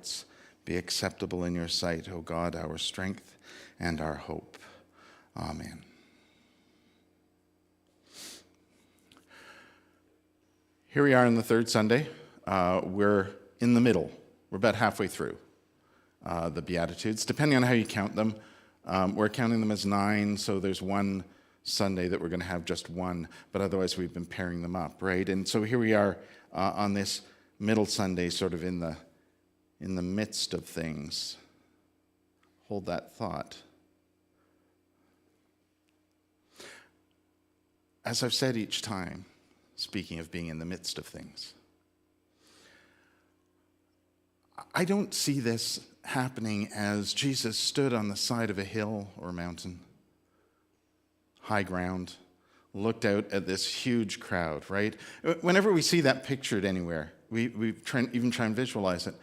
hearts be acceptable in your sight, O God, our strength and our hope. Amen. Here we are in the third Sunday. We're in the middle. We're about halfway through the Beatitudes, depending on how you count them. We're counting them as 9, so there's one Sunday that we're going to have just one, but otherwise we've been pairing them up, right? And so here we are on this middle Sunday, sort of in the midst of things. Hold that thought. As I've said each time, speaking of being in the midst of things, I don't see this happening as Jesus stood on the side of a hill or mountain, high ground, looked out at this huge crowd, right? Whenever we see that pictured anywhere, we even try and visualize it.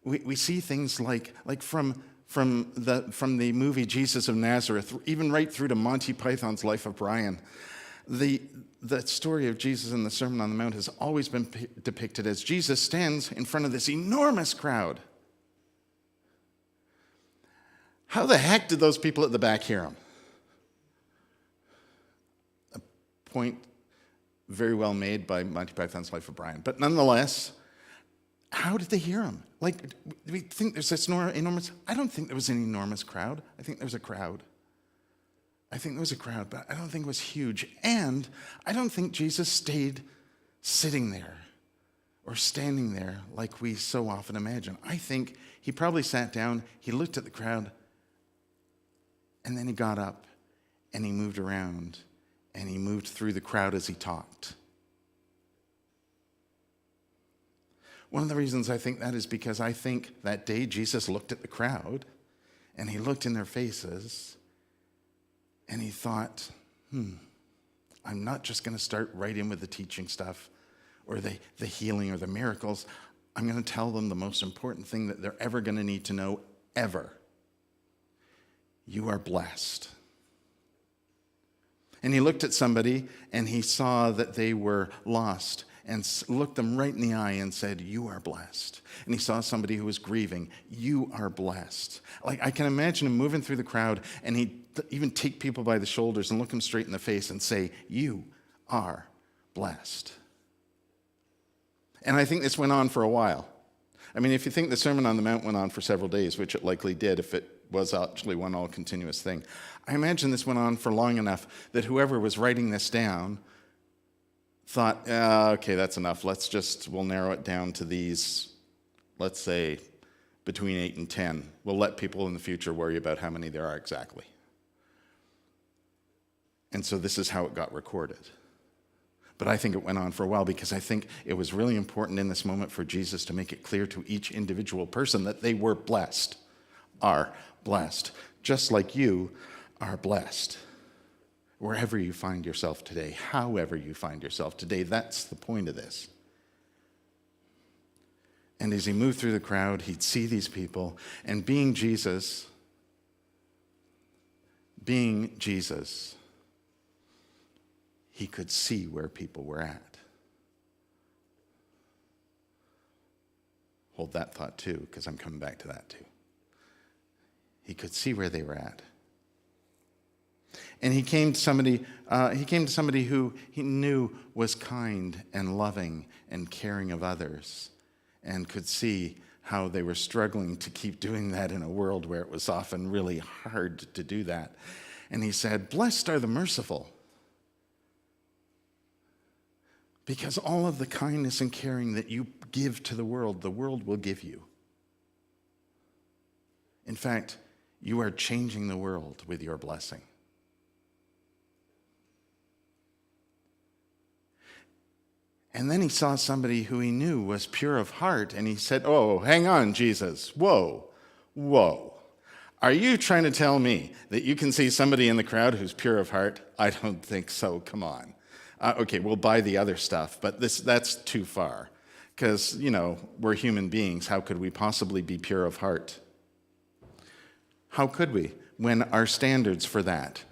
We see things like from the movie Jesus of Nazareth, even right through to Monty Python's Life of Brian. The story of Jesus in the Sermon on the Mount has always been depicted as Jesus stands in front of this enormous crowd. How the heck did those people at the back hear him? A point very well made by Monty Python's Life of Brian. But nonetheless, how did they hear him? Like, do we think there's this enormous... I don't think there was an enormous crowd. I think there was a crowd. But I don't think it was huge. And I don't think Jesus stayed sitting there or standing there like we so often imagine. I think he probably sat down, he looked at the crowd, and then he got up and he moved around and he moved through the crowd as he talked. One of the reasons I think that is because I think that day Jesus looked at the crowd and he looked in their faces and he thought, I'm not just going to start right in with the teaching stuff or the healing or the miracles. I'm going to tell them the most important thing that they're ever going to need to know, ever. You are blessed. And he looked at somebody and he saw that they were lost and looked them right in the eye and said, you are blessed. And he saw somebody who was grieving. You are blessed. Like, I can imagine him moving through the crowd and he'd even take people by the shoulders and look them straight in the face and say, you are blessed. And I think this went on for a while. I mean, if you think the Sermon on the Mount went on for several days, which it likely did if it was actually one all continuous thing, I imagine this went on for long enough that whoever was writing this down thought, okay, that's enough. We'll narrow it down to these, let's say, between 8 and 10. We'll let people in the future worry about how many there are exactly. And so this is how it got recorded. But I think it went on for a while because I think it was really important in this moment for Jesus to make it clear to each individual person that they were blessed, are blessed, just like you are blessed. Wherever you find yourself today, however you find yourself today, that's the point of this. And as he moved through the crowd, he'd see these people, and being Jesus, he could see where people were at. Hold that thought too, because I'm coming back to that too. He could see where they were at. And he came to somebody who he knew was kind and loving and caring of others, and could see how they were struggling to keep doing that in a world where it was often really hard to do that. And he said, blessed are the merciful, because all of the kindness and caring that you give to the world will give you. In fact, you are changing the world with your blessing. And then he saw somebody who he knew was pure of heart, and he said, oh, hang on, Jesus. Whoa. Are you trying to tell me that you can see somebody in the crowd who's pure of heart? I don't think so. Come on. Okay, we'll buy the other stuff, but that's too far. Because, we're human beings. How could we possibly be pure of heart? How could we, when our standards for that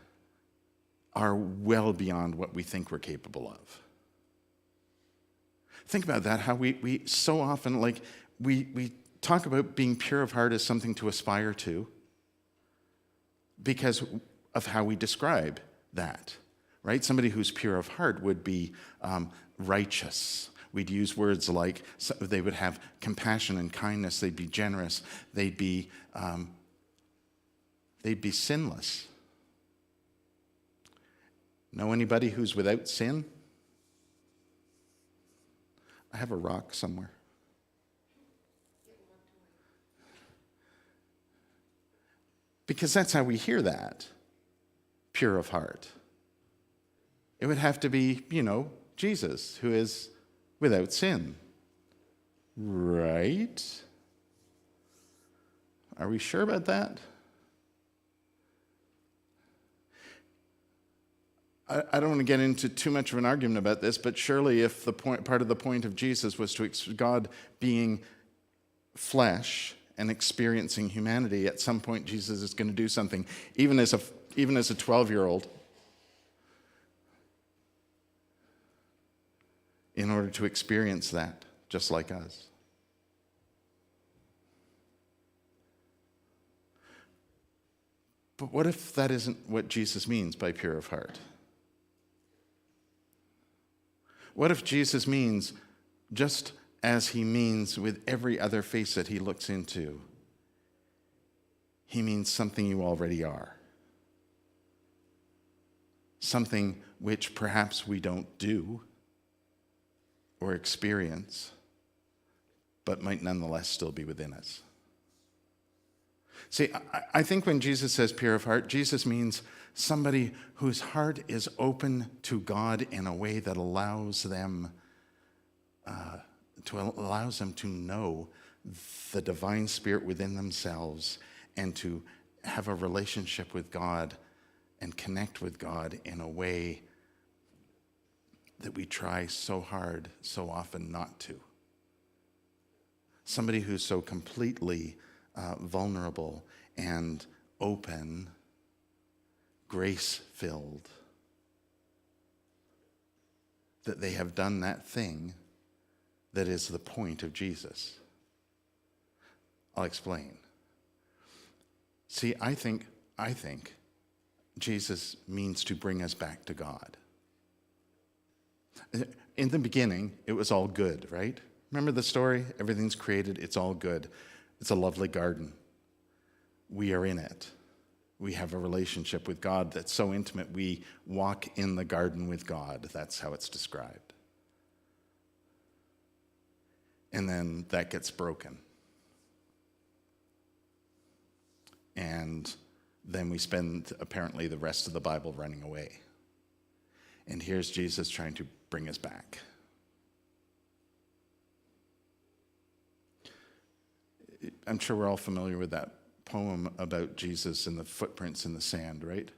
are well beyond what we think we're capable of? Think about that, how we so often, we talk about being pure of heart as something to aspire to because of how we describe that, right? Somebody who's pure of heart would be righteous. We'd use words like they would have compassion and kindness. They'd be generous. They'd be sinless. Know anybody who's without sin? I have a rock somewhere. Because that's how we hear that, pure of heart. It would have to be, Jesus, who is without sin. Right? Are we sure about that? I don't want to get into too much of an argument about this, but surely if part of the point of Jesus was to God being flesh and experiencing humanity, at some point Jesus is going to do something, even as a 12-year-old, in order to experience that, just like us. But what if that isn't what Jesus means by pure of heart? What if Jesus means, just as he means with every other face that he looks into, he means something you already are? Something which perhaps we don't do or experience, but might nonetheless still be within us. See, I think when Jesus says pure of heart, Jesus means somebody whose heart is open to God in a way that allows them to know the divine spirit within themselves and to have a relationship with God and connect with God in a way that we try so hard, so often not to. Somebody who's so completely vulnerable and open, grace-filled, that they have done that thing that is the point of Jesus. I'll explain. See, I think Jesus means to bring us back to God. In the beginning, it was all good, right? Remember the story? Everything's created, it's all good. It's a lovely garden. We are in it. We have a relationship with God that's so intimate, we walk in the garden with God. That's how it's described. And then that gets broken. And then we spend, apparently, the rest of the Bible running away. And here's Jesus trying to bring us back. I'm sure we're all familiar with that poem about Jesus and the footprints in the sand, right?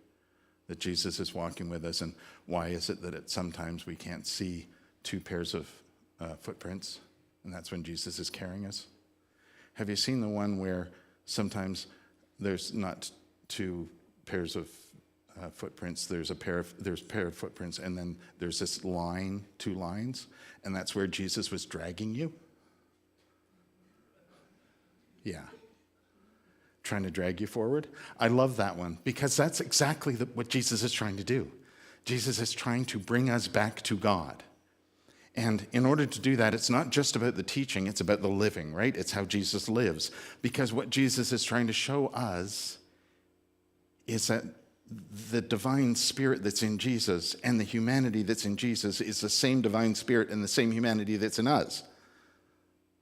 That Jesus is walking with us, and why is it that sometimes we can't see two pairs of footprints, and that's when Jesus is carrying us? Have you seen the one where sometimes there's not two pairs of footprints, there's a pair of footprints, and then there's this line, two lines, and that's where Jesus was dragging you? Yeah. Trying to drag you forward. I love that one because that's exactly what Jesus is trying to do. Jesus is trying to bring us back to God. And in order to do that, it's not just about the teaching, it's about the living, right? It's how Jesus lives. Because what Jesus is trying to show us is that the divine spirit that's in Jesus and the humanity that's in Jesus is the same divine spirit and the same humanity that's in us.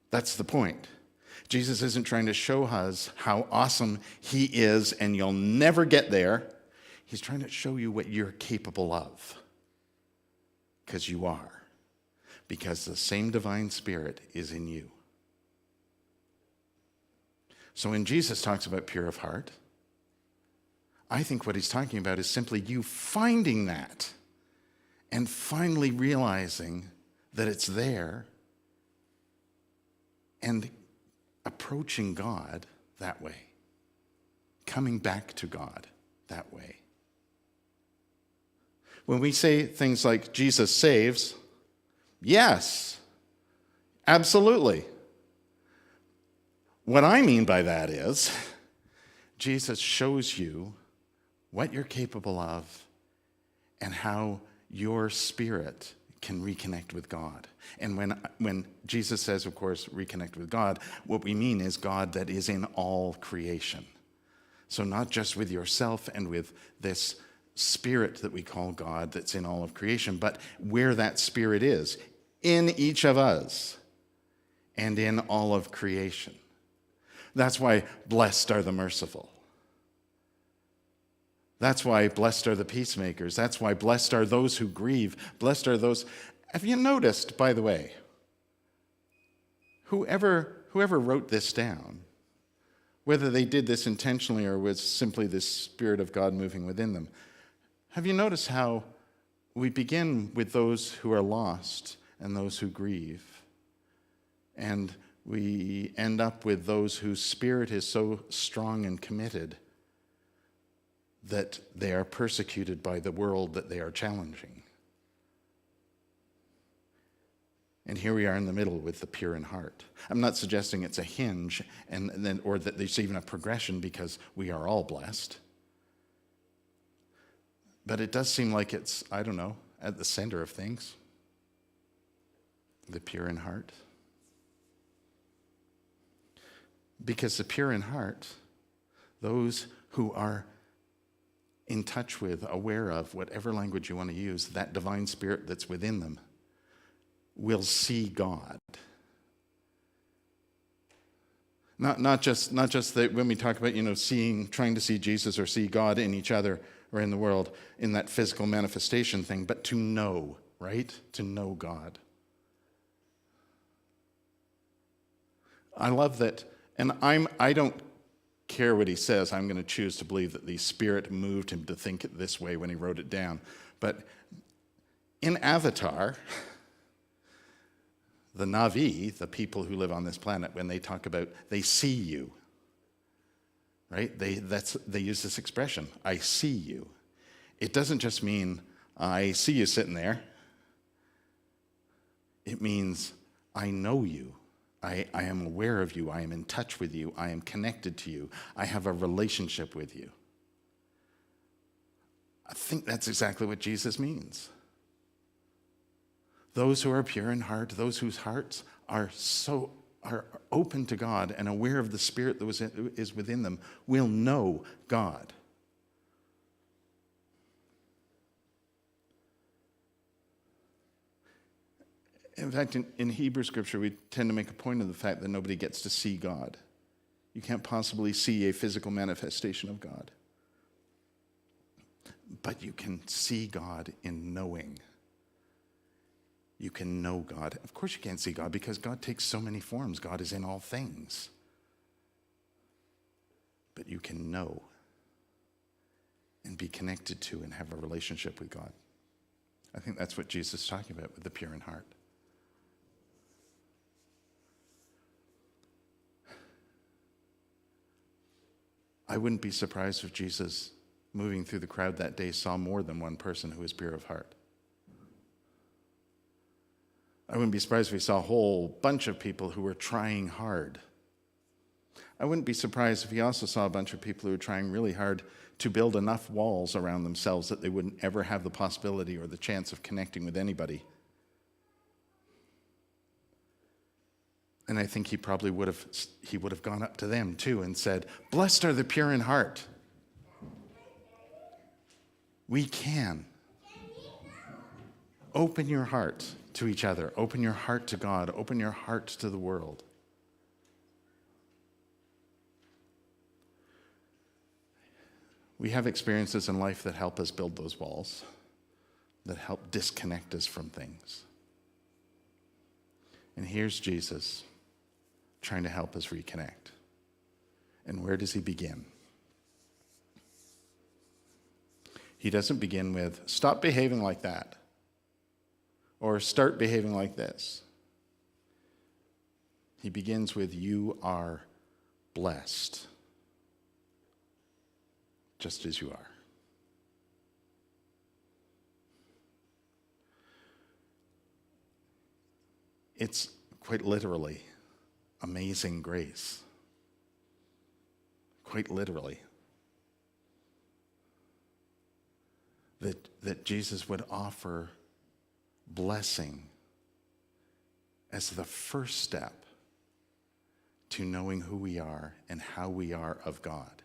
That's the point. Jesus isn't trying to show us how awesome he is and you'll never get there. He's trying to show you what you're capable of. Because you are. Because the same divine spirit is in you. So when Jesus talks about pure of heart, I think what he's talking about is simply you finding that and finally realizing that it's there and approaching God that way, coming back to God that way. When we say things like Jesus saves, yes, absolutely. What I mean by that is, Jesus shows you what you're capable of and how your spirit can reconnect with God. And when Jesus says, of course, reconnect with God, what we mean is God that is in all creation. So not just with yourself and with this spirit that we call God that's in all of creation, but where that spirit is, in each of us and in all of creation. That's why blessed are the merciful. That's why blessed are the peacemakers. That's why blessed are those who grieve. Blessed are those. Have you noticed, by the way, whoever wrote this down, whether they did this intentionally or was simply the Spirit of God moving within them, have you noticed how we begin with those who are lost and those who grieve, and we end up with those whose spirit is so strong and committed that they are persecuted by the world that they are challenging. And here we are in the middle with the pure in heart. I'm not suggesting it's a hinge or that there's even a progression, because we are all blessed. But it does seem like it's, I don't know, at the center of things. The pure in heart. Because the pure in heart, those who are in touch with, aware of, whatever language you want to use, that divine spirit that's within them, will see God. Not just that when we talk about, trying to see Jesus or see God in each other or in the world, in that physical manifestation thing, but to know, right? To know God. I love that, and I don't care what he says. I'm going to choose to believe that the Spirit moved him to think it this way when he wrote it down. But in Avatar, the Na'vi, the people who live on this planet, when they talk about, they see you, right? They use this expression, I see you. It doesn't just mean, I see you sitting there. It means, I know you. I am aware of you. I am in touch with you. I am connected to you. I have a relationship with you. I think that's exactly what Jesus means. Those who are pure in heart, those whose hearts are open to God and aware of the Spirit that is within them, will know God. In fact, in Hebrew scripture, we tend to make a point of the fact that nobody gets to see God. You can't possibly see a physical manifestation of God. But you can see God in knowing. You can know God. Of course you can't see God, because God takes so many forms. God is in all things. But you can know and be connected to and have a relationship with God. I think that's what Jesus is talking about with the pure in heart. I wouldn't be surprised if Jesus, moving through the crowd that day, saw more than one person who was pure of heart. I wouldn't be surprised if he saw a whole bunch of people who were trying hard. I wouldn't be surprised if he also saw a bunch of people who were trying really hard to build enough walls around themselves that they wouldn't ever have the possibility or the chance of connecting with anybody. And I think he probably would have gone up to them too and said, "Blessed are the pure in heart." We can. Open your heart to each other. Open your heart to God. Open your heart to the world. We have experiences in life that help us build those walls, that help disconnect us from things. And here's Jesus trying to help us reconnect. And where does he begin? He doesn't begin with, stop behaving like that, or start behaving like this. He begins with, you are blessed, just as you are. It's quite literally amazing grace. quite literally. That Jesus would offer blessing as the first step to knowing who we are and how we are of God.